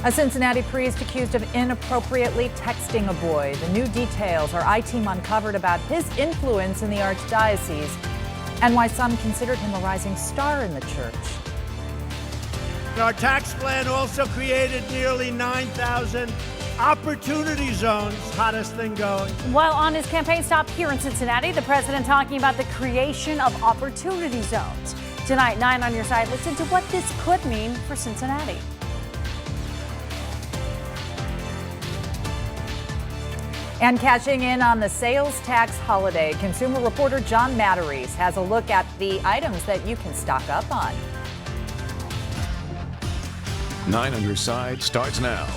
A Cincinnati priest accused of inappropriately texting a boy. The new details our I-team uncovered about his influence in the archdiocese and why some considered him a rising star in the church. Our tax plan also created nearly 9,000 opportunity zones, hottest thing going. While on his campaign stop here in Cincinnati, the president talking about the creation of opportunity zones. Tonight, 9 on your side, listen to what this could mean for Cincinnati. And cashing in on the sales tax holiday, consumer reporter John Matteries has a look at the items that you can stock up on. 9 on your side starts now.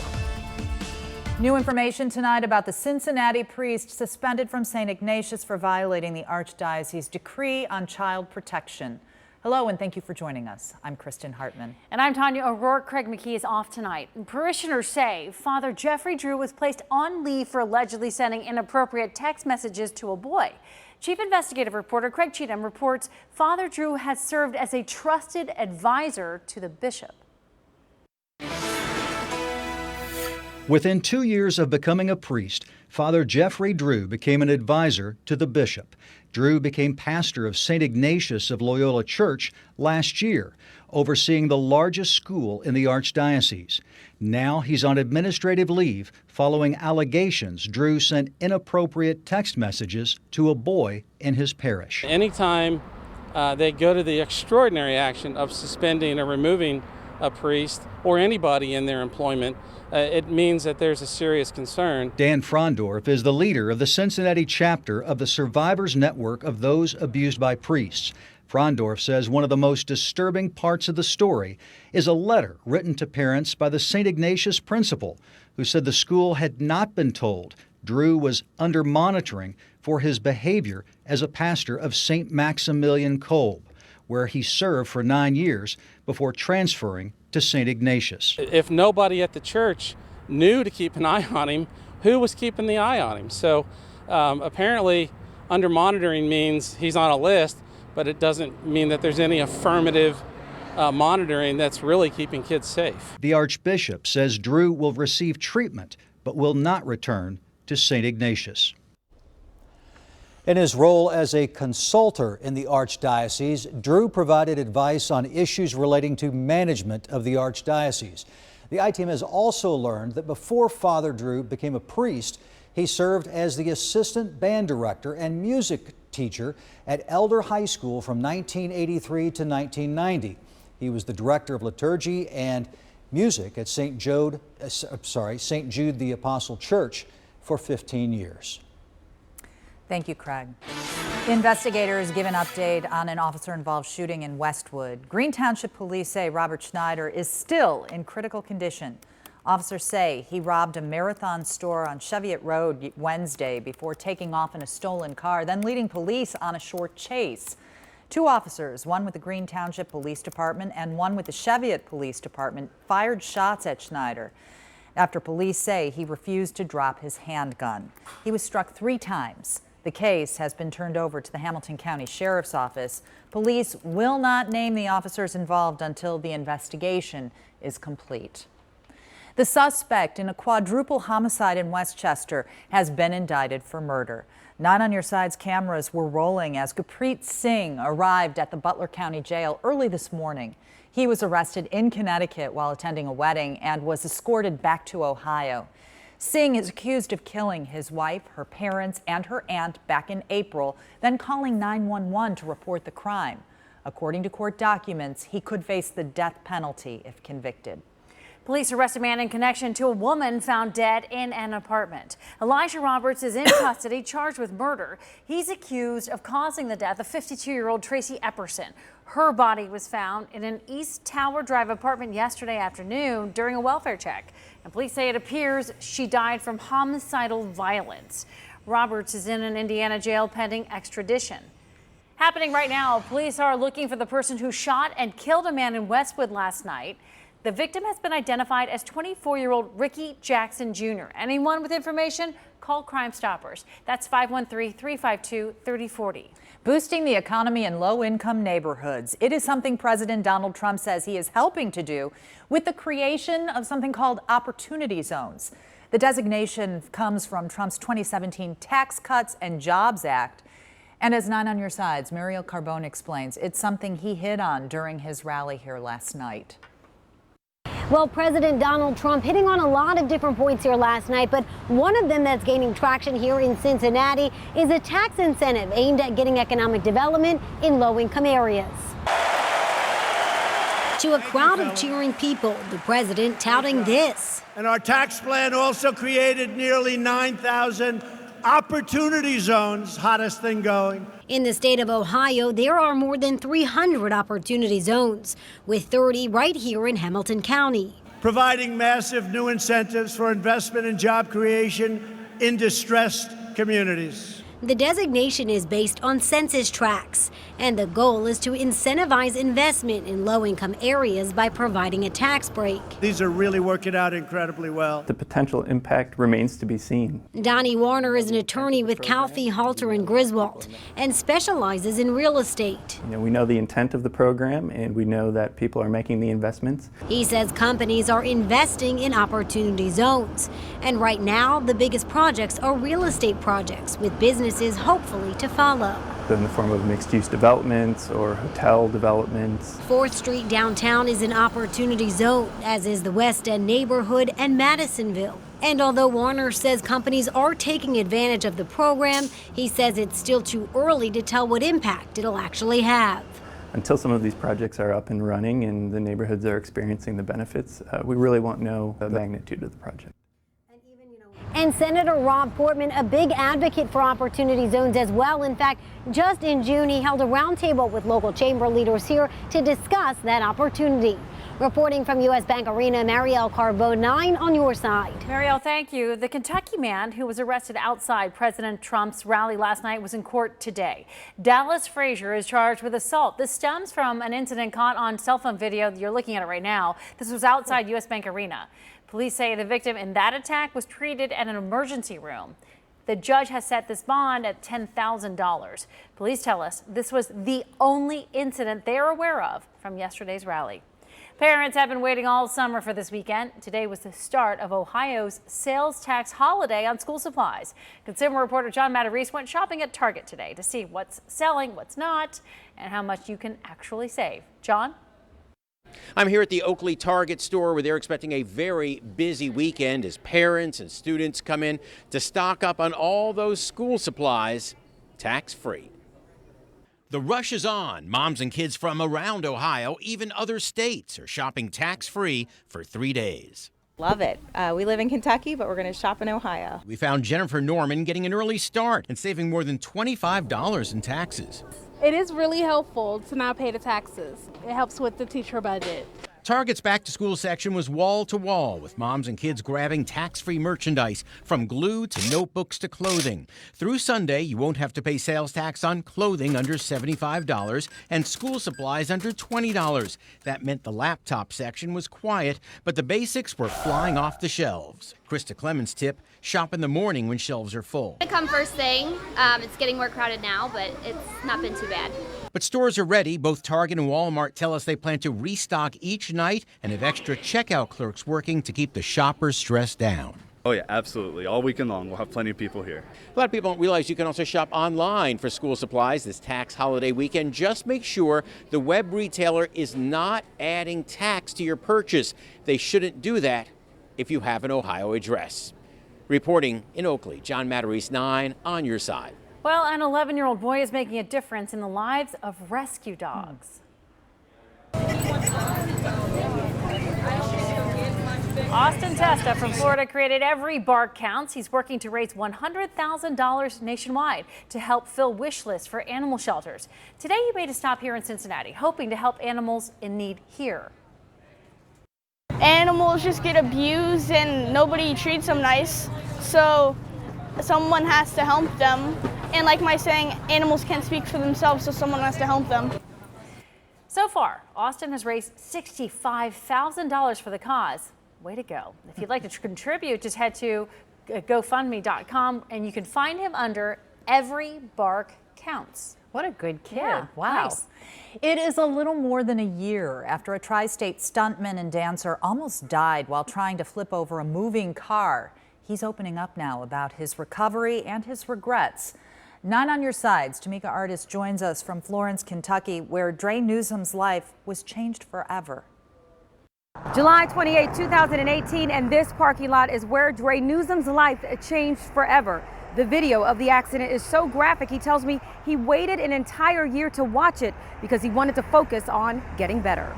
New information tonight about the Cincinnati priest suspended from St. Ignatius for violating the Archdiocese decree on child protection. Hello and thank you for joining us. I'm Kristen Hartman. And I'm Tanya O'Rourke. Craig McKee is off tonight. Parishioners say Father Jeffrey Drew was placed on leave for allegedly sending inappropriate text messages to a boy. Chief investigative reporter Craig Cheatham reports Father Drew has served as a trusted advisor to the bishop. Within 2 years of becoming a priest, Father Jeffrey Drew became an advisor to the bishop. Drew became pastor of St. Ignatius of Loyola Church last year, overseeing the largest school in the archdiocese. Now he's on administrative leave following allegations Drew sent inappropriate text messages to a boy in his parish. Anytime they go to the extraordinary action of suspending or removing a priest or anybody in their employment, it means that there's a serious concern. Dan Frondorf is the leader of the Cincinnati chapter of the Survivors Network of Those Abused by Priests. Frondorf says one of the most disturbing parts of the story is a letter written to parents by the St. Ignatius principal, who said the school had not been told Drew was under monitoring for his behavior as a pastor of St. Maximilian Kolb, where he served for 9 years before transferring to St. Ignatius. If nobody at the church knew to keep an eye on him, who was keeping the eye on him? So apparently under monitoring means he's on a list, but it doesn't mean that there's any affirmative monitoring that's really keeping kids safe. The Archbishop says Drew will receive treatment, but will not return to St. Ignatius. In his role as a consultor in the Archdiocese, Drew provided advice on issues relating to management of the Archdiocese. The I-team has also learned that before Father Drew became a priest, he served as the assistant band director and music teacher at Elder High School from 1983 to 1990. He was the director of liturgy and music at St. Jude the Apostle Church for 15 years. Thank you, Craig. Investigators give an update on an officer-involved shooting in Westwood. Green Township Police say Robert Schneider is still in critical condition. Officers say he robbed a Marathon store on Cheviot Road Wednesday before taking off in a stolen car, then leading police on a short chase. 2 officers, one with the Green Township Police Department and one with the Cheviot Police Department, fired shots at Schneider after police say he refused to drop his handgun. He was struck 3 times. The case has been turned over to the Hamilton County Sheriff's Office. Police will not name the officers involved until the investigation is complete. The suspect in a quadruple homicide in Westchester has been indicted for murder. 9 on your side's cameras were rolling as Capri Singh arrived at the Butler County Jail early this morning. He was arrested in Connecticut while attending a wedding and was escorted back to Ohio. Singh is accused of killing his wife, her parents, and her aunt back in April, then calling 911 to report the crime. According to court documents, he could face the death penalty if convicted. Police arrest a man in connection to a woman found dead in an apartment. Elijah Roberts is in custody, charged with murder. He's accused of causing the death of 52-year-old Tracy Epperson. Her body was found in an East Tower Drive apartment yesterday afternoon during a welfare check. And police say it appears she died from homicidal violence. Roberts is in an Indiana jail pending extradition. Happening right now, police are looking for the person who shot and killed a man in Westwood last night. The victim has been identified as 24-year-old Ricky Jackson Jr. Anyone with information, call Crime Stoppers. That's 513-352-3040. Boosting the economy in low-income neighborhoods. It is something President Donald Trump says he is helping to do with the creation of something called opportunity zones. The designation comes from Trump's 2017 Tax Cuts and Jobs Act. And as 9 on Your Side's Mariel Carbone explains, it's something he hit on during his rally here last night. Well, President Donald Trump hitting on a lot of different points here last night, but one of them that's gaining traction here in Cincinnati is a tax incentive aimed at getting economic development in low-income areas. To a crowd of cheering people, the president touting this. And our tax plan also created nearly 9,000 opportunity zones, hottest thing going. In the state of Ohio, there are more than 300 opportunity zones, with 30 right here in Hamilton County. Providing massive new incentives for investment and job creation in distressed communities. The designation is based on census tracts, and the goal is to incentivize investment in low-income areas by providing a tax break. These are really working out incredibly well. The potential impact remains to be seen. Donnie Warner is an attorney with Calfee, Halter & Griswold and specializes in real estate. We know the intent of the program, and we know that people are making the investments. He says companies are investing in opportunity zones, and right now the biggest projects are real estate projects, with businesses hopefully to follow. In the form of mixed-use developments or hotel developments. 4th Street downtown is an opportunity zone, as is the West End neighborhood and Madisonville. And although Warner says companies are taking advantage of the program, he says it's still too early to tell what impact it'll actually have. Until some of these projects are up and running and the neighborhoods are experiencing the benefits, we really won't know the magnitude of the project. And Senator Rob Portman, a big advocate for opportunity zones as well. In fact, just in June, he held a roundtable with local chamber leaders here to discuss that opportunity. Reporting from U.S. Bank Arena, Mariel Carbone, 9 on Your Side. Mariel, thank you. The Kentucky man who was arrested outside President Trump's rally last night was in court today. Dallas Frazier is charged with assault. This stems from an incident caught on cell phone video. You're looking at it right now. This was outside U.S. Bank Arena. Police say the victim in that attack was treated at an emergency room. The judge has set this bond at $10,000. Police tell us this was the only incident they are aware of from yesterday's rally. Parents have been waiting all summer for this weekend. Today was the start of Ohio's sales tax holiday on school supplies. Consumer reporter John Matarese went shopping at Target today to see what's selling, what's not, and how much you can actually save. John? I'm here at the Oakley Target store where they're expecting a very busy weekend as parents and students come in to stock up on all those school supplies tax-free. The rush is on. Moms and kids from around Ohio, even other states, are shopping tax-free for 3 days. Love it. We live in Kentucky, but we're going to shop in Ohio. We found Jennifer Norman getting an early start and saving more than $25 in taxes. It is really helpful to not pay the taxes. It helps with the teacher budget. Target's back-to-school section was wall-to-wall, with moms and kids grabbing tax-free merchandise, from glue to notebooks to clothing. Through Sunday, you won't have to pay sales tax on clothing under $75 and school supplies under $20. That meant the laptop section was quiet, but the basics were flying off the shelves. Krista Clemens' tip: shop in the morning when shelves are full. I come first thing. It's getting more crowded now, but it's not been too bad. But stores are ready. Both Target and Walmart tell us they plan to restock each night and have extra checkout clerks working to keep the shoppers stressed down. Oh yeah, absolutely. All weekend long, we'll have plenty of people here. A lot of people don't realize you can also shop online for school supplies this tax holiday weekend. Just make sure the web retailer is not adding tax to your purchase. They shouldn't do that if you have an Ohio address. Reporting in Oakley, John Matarese, 9 on Your Side. Well, an 11-year-old boy is making a difference in the lives of rescue dogs. Austin Testa from Florida created Every Bark Counts. He's working to raise $100,000 nationwide to help fill wish lists for animal shelters. Today he made a stop here in Cincinnati, hoping to help animals in need here. Animals just get abused and nobody treats them nice, so someone has to help them. And like my saying, animals can't speak for themselves, so someone has to help them. So far, Austin has raised $65,000 for the cause. Way to go. If you'd like to contribute, just head to GoFundMe.com and you can find him under Every Bark Counts. What a good kid. Yeah, wow. nice. It is a little more than a year after a tri-state stuntman and dancer almost died while trying to flip over a moving car. He's opening up now about his recovery and his regrets. 9 on your side's Tamika Artis joins us from Florence, Kentucky, where Dre Newsom's life was changed forever. July 28, 2018, and this parking lot is where Dre Newsom's life changed forever. The video of the accident is so graphic, he tells me he waited an entire year to watch it because he wanted to focus on getting better.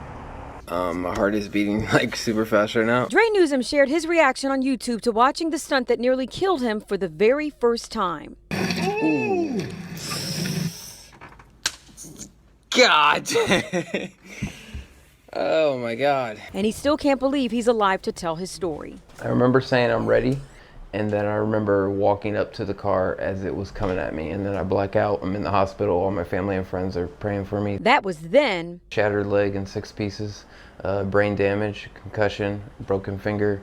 My heart is beating like super fast right now. Dre Newsom shared his reaction on YouTube to watching the stunt that nearly killed him for the very first time. Ooh. God. Oh my God. And he still can't believe he's alive to tell his story. I remember saying I'm ready, and then I remember walking up to the car as it was coming at me, and then I black out. I'm in the hospital. All my family and friends are praying for me. That was then. Shattered leg in 6 pieces, brain damage, concussion, broken finger,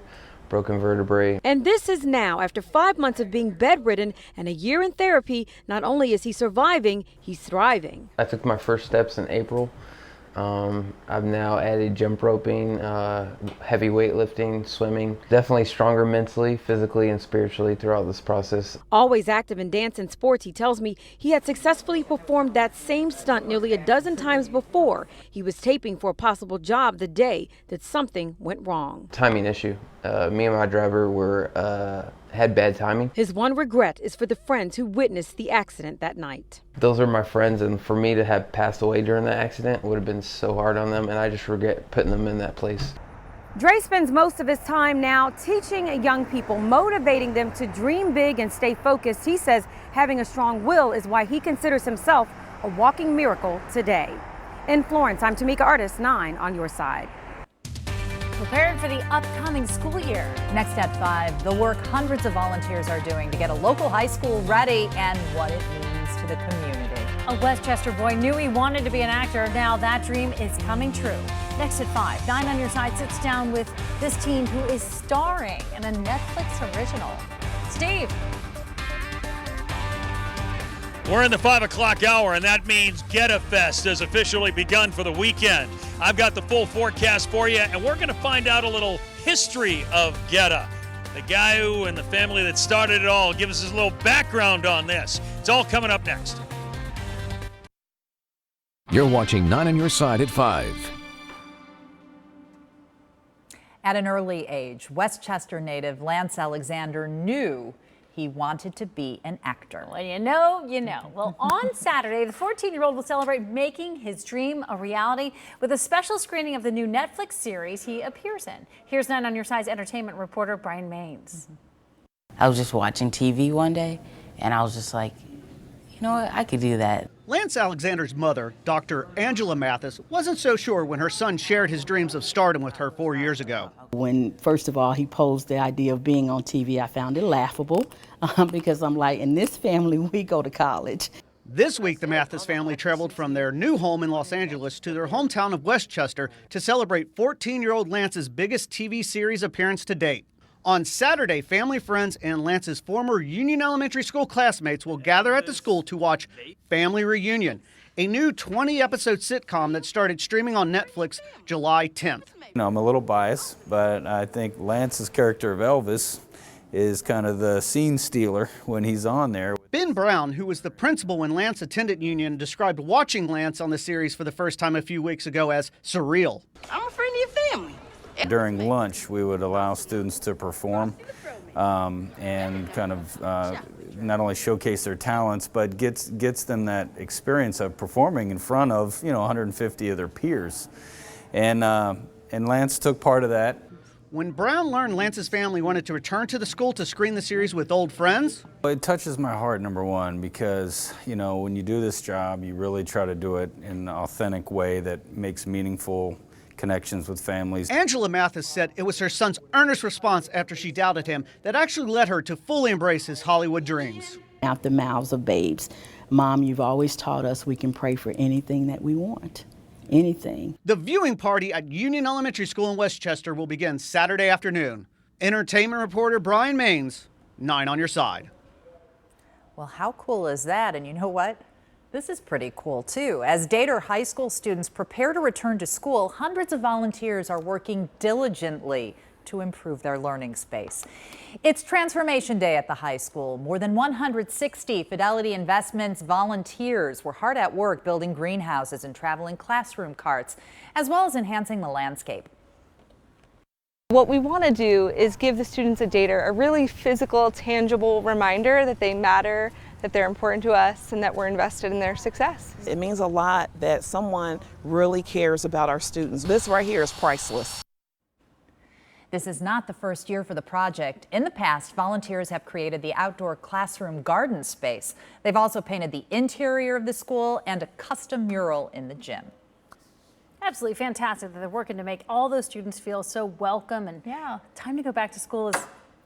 broken vertebrae. And this is now, after 5 months of being bedridden and a year in therapy. Not only is he surviving, he's thriving. I took my first steps in April. I've now added jump roping, heavy weightlifting, swimming. Definitely stronger mentally, physically, and spiritually throughout this process. Always active in dance and sports, he tells me he had successfully performed that same stunt nearly a dozen times before. He was taping for a possible job the day that something went wrong. Timing issue. Me and my driver had bad timing. His one regret is for the friends who witnessed the accident that night. Those are my friends, and for me to have passed away during that accident would have been so hard on them, and I just regret putting them in that place. Dre spends most of his time now teaching young people, motivating them to dream big and stay focused. He says having a strong will is why he considers himself a walking miracle today. In Florence, I'm Tamika Artis, 9 on your side. Preparing for the upcoming school year. Next at 5, the work hundreds of volunteers are doing to get a local high school ready and what it means to the community. A Westchester boy knew he wanted to be an actor. Now that dream is coming true. Next at 5, 9 on your side sits down with this teen who is starring in a Netflix original. Steve. We're in the 5 o'clock hour, and that means Geta Fest has officially begun for the weekend. I've got the full forecast for you, and we're going to find out a little history of Geta. The guy who and the family that started it all give us his little background on this. It's all coming up next. You're watching 9 on your side at 5. At an early age, Westchester native Lance Alexander knew he wanted to be an actor. Well, you know, you know. Well, on Saturday, the 14-year-old will celebrate making his dream a reality with a special screening of the new Netflix series he appears in. Here's 9 on your side's entertainment reporter, Brian Maines. I was just watching TV one day, and I was just like, you know what, I could do that. Lance Alexander's mother, Dr. Angela Mathis, wasn't so sure when her son shared his dreams of stardom with her 4 years ago. When, first of all, he posed the idea of being on TV, I found it laughable because I'm like, in this family, we go to college. This week, the Mathis family traveled from their new home in Los Angeles to their hometown of Westchester to celebrate 14-year-old Lance's biggest TV series appearance to date. On Saturday, family, friends, and Lance's former Union Elementary School classmates will gather at the school to watch Family Reunion, a new 20-episode sitcom that started streaming on Netflix July 10th. I'm a little biased, but I think Lance's character of Elvis is kind of the scene stealer when he's on there. Ben Brown, who was the principal when Lance attended Union, described watching Lance on the series for the first time a few weeks ago as surreal. I'm a friend of your family. During lunch, we would allow students to perform and kind of not only showcase their talents, but gets them that experience of performing in front of 150 of their peers. And Lance took part of that. When Brown learned Lance's family wanted to return to the school to screen the series with old friends, it touches my heart, number one, because when you do this job, you really try to do it in an authentic way that makes meaningful connections with families. Angela Mathis said it was her son's earnest response after she doubted him that actually led her to fully embrace his Hollywood dreams. Out the mouths of babes, Mom, you've always taught us we can pray for anything that we want. anything. The viewing party at Union Elementary School in Westchester will begin Saturday afternoon. Entertainment reporter Brian Maines, 9 on your side. Well, how cool is that? And you know what? This is pretty cool too. As Dater High School students prepare to return to school, hundreds of volunteers are working diligently to improve their learning space. It's Transformation Day at the high school. More than 160 Fidelity Investments volunteers were hard at work building greenhouses and traveling classroom carts, as well as enhancing the landscape. What we want to do is give the students at Dater a really physical, tangible reminder that they matter, that they're important to us, and that we're invested in their success. It means a lot that someone really cares about our students. This right here is priceless. This is not the first year for the project. In the past, volunteers have created the outdoor classroom garden space. They've also painted the interior of the school and a custom mural in the gym. Absolutely fantastic that they're working to make all those students feel so welcome, and time to go back to school is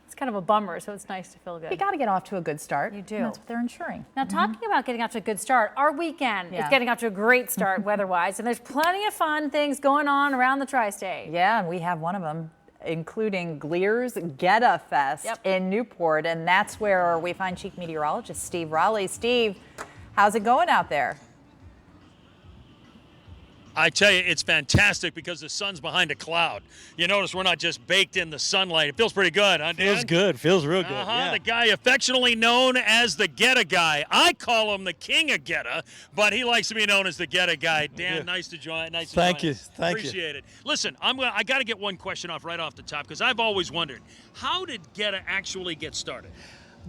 it's kind of a bummer, so it's nice to feel good. You got to get off to a good start. You do. And that's what they're ensuring. Now, talking about getting off to a good start, our weekend is getting off to a great start weather-wise, and there's plenty of fun things going on around the tri-state. Yeah, and we have one of them, including Gleer's Geta Fest in Newport, and that's where we find Chief Meteorologist Steve Raleigh. Steve, how's it going out there? I tell you, it's fantastic because the sun's behind a cloud. You notice we're not just baked in the sunlight. It feels pretty good, huh, Dan? Feels good. Feels real good. Yeah. The guy affectionately known as the Geta Guy. I call him the King of Geta, but he likes to be known as the Geta Guy. Dan, nice to join. Nice to Thank you. join us. Thank Appreciate it. Listen, I got to get one question off right off the top because I've always wondered, how did Geta actually get started?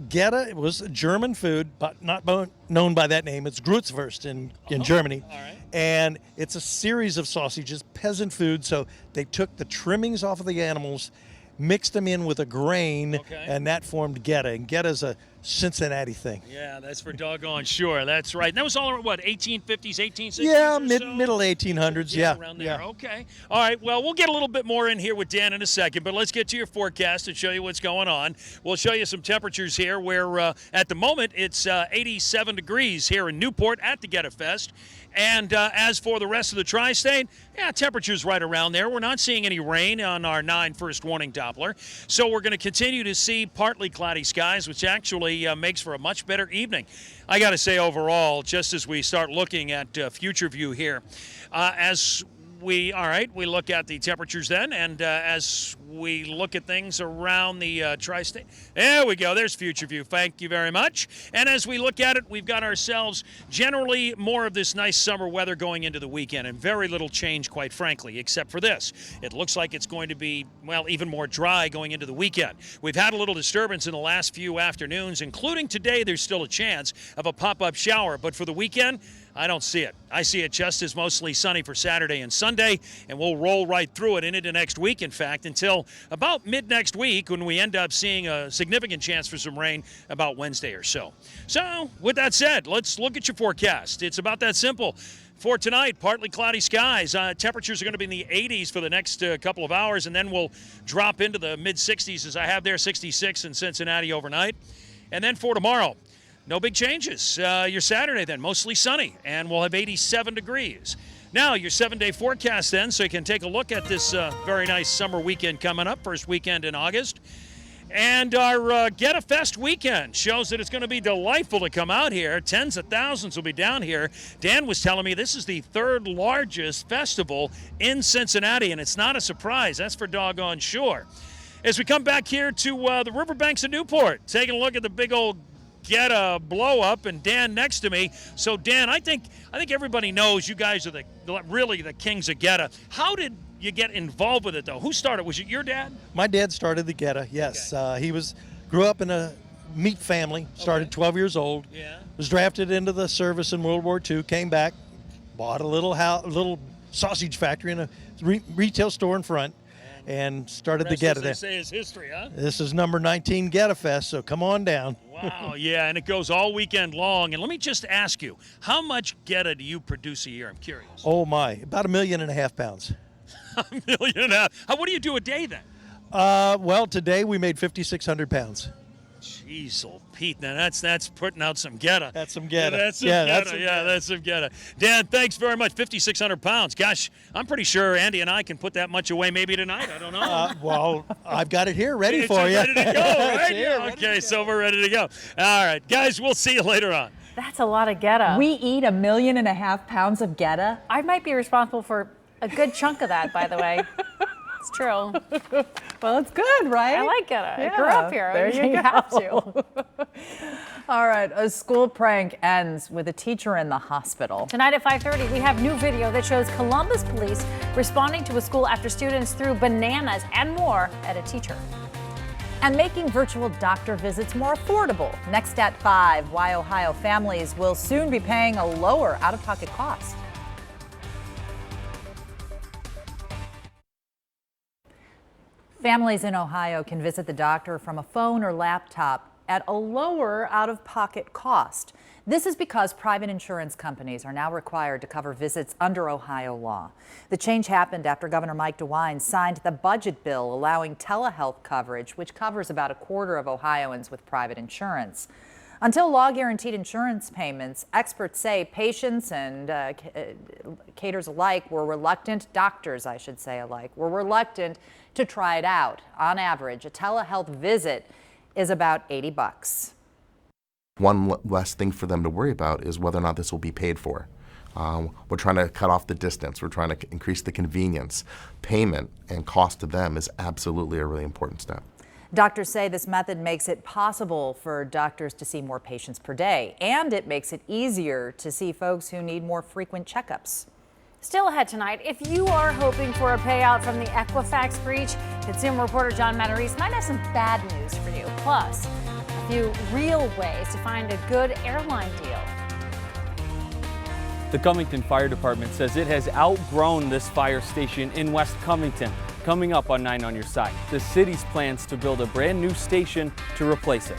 Geta was a German food, but not known by that name. It's Grützwurst in Germany. All right. And it's a series of sausages, peasant food. So they took the trimmings off of the animals, mixed them in with a grain, and that formed Geta. And Geta's a Cincinnati thing. Yeah, that's for doggone sure. That's right. And that was all around, what, 1850s, 1860s? Yeah, or so? middle 1800s. Yeah, around there. Okay. All right. Well, we'll get a little bit more in here with Dan in a second, but let's get to your forecast and show you what's going on. We'll show you some temperatures here where at the moment it's 87 degrees here in Newport at the Geta Fest. And as for the rest of the tri-state, temperature's right around there. We're not seeing any rain on our 9 first warning Doppler. So we're going to continue to see partly cloudy skies, which actually makes for a much better evening. I got to say overall, just as we start looking at future view here, we look at the temperatures then, and as we look at things around the tri-state, there we go, there's future view, thank you very much. And as we look at it, we've got ourselves generally more of this nice summer weather going into the weekend, and very little change, quite frankly, except for this. It looks like it's going to be, well, even more dry going into the weekend. We've had a little disturbance in the last few afternoons, including today. There's still a chance of a pop-up shower, but for the weekend, I don't see it. I see it just as mostly sunny for Saturday and Sunday, and we'll roll right through it into next week, in fact, until about mid-next week when we end up seeing a significant chance for some rain about Wednesday or so. So, with that said, let's look at your forecast. It's about that simple. For tonight, partly cloudy skies. Temperatures are going to be in the 80s for the next couple of hours, and then we'll drop into the mid-60s as I have there, 66 in Cincinnati overnight. And then for tomorrow, no big changes. Your Saturday then, mostly sunny, and we'll have 87 degrees. Now, your 7-day forecast then, so you can take a look at this very nice summer weekend coming up, first weekend in August. And our Geta Fest weekend shows that it's going to be delightful to come out here. Tens of thousands will be down here. Dan was telling me this is the third largest festival in Cincinnati, and it's not a surprise. That's for doggone sure. As we come back here to the riverbanks of Newport, taking a look at the big old Geta blow up, and Dan next to me. So Dan, I think everybody knows you guys are really the kings of Geta. How did you get involved with it though? Who started? Was it your dad? My dad started the Geta. Yes, okay. He grew up in a meat family. Started 12 years old. Yeah. Was drafted into the service in World War II. Came back, bought a little sausage factory and a retail store in front. And started the Geta there. As they say is history, huh? This is number 19 Geta Fest, so come on down. Wow, yeah, and it goes all weekend long. And let me just ask you, how much Geta do you produce a year? I'm curious. Oh my, about 1.5 million pounds. 1.5 million. What do you do a day then? Well, today we made 5,600 pounds. Jeez, old Pete, now that's putting out some Geta. That's some Geta. That's some Yeah, Geta. that's some Yeah, that's some Geta. Dan, thanks very much. 5,600 pounds. Gosh, I'm pretty sure Andy and I can put that much away maybe tonight. I don't know. Well, I've got it here ready for you. Ready to go, It's right? here, Okay, so we're ready to go. All right, guys, we'll see you later on. That's a lot of Geta. We eat 1.5 million pounds of Geta. I might be responsible for a good chunk of that, by the way. It's true. Well, it's good, right? I like Geta. Yeah, I grew up here. There you have to. All right, a school prank ends with a teacher in the hospital. Tonight at 5:30, we have new video that shows Columbus police responding to a school after students threw bananas and more at a teacher. And making virtual doctor visits more affordable. Next at 5, why Ohio families will soon be paying a lower out-of-pocket cost. Families in Ohio can visit the doctor from a phone or laptop at a lower out-of-pocket cost. This is because private insurance companies are now required to cover visits under Ohio law. The change happened after Governor Mike DeWine signed the budget bill allowing telehealth coverage, which covers about 1/4 of Ohioans with private insurance. Until law-guaranteed insurance payments, experts say patients and doctors alike were reluctant to try it out. On average, a telehealth visit is about $80. One less thing for them to worry about is whether or not this will be paid for. We're trying to cut off the distance. We're trying to increase the convenience. Payment and cost to them is absolutely a really important step. Doctors say this method makes it possible for doctors to see more patients per day, and it makes it easier to see folks who need more frequent checkups. Still ahead tonight, if you are hoping for a payout from the Equifax breach, consumer reporter John Matarese might have some bad news for you. Plus, a few real ways to find a good airline deal. The Covington Fire Department says it has outgrown this fire station in West Covington. Coming up on 9 on Your Side, the city's plans to build a brand new station to replace it.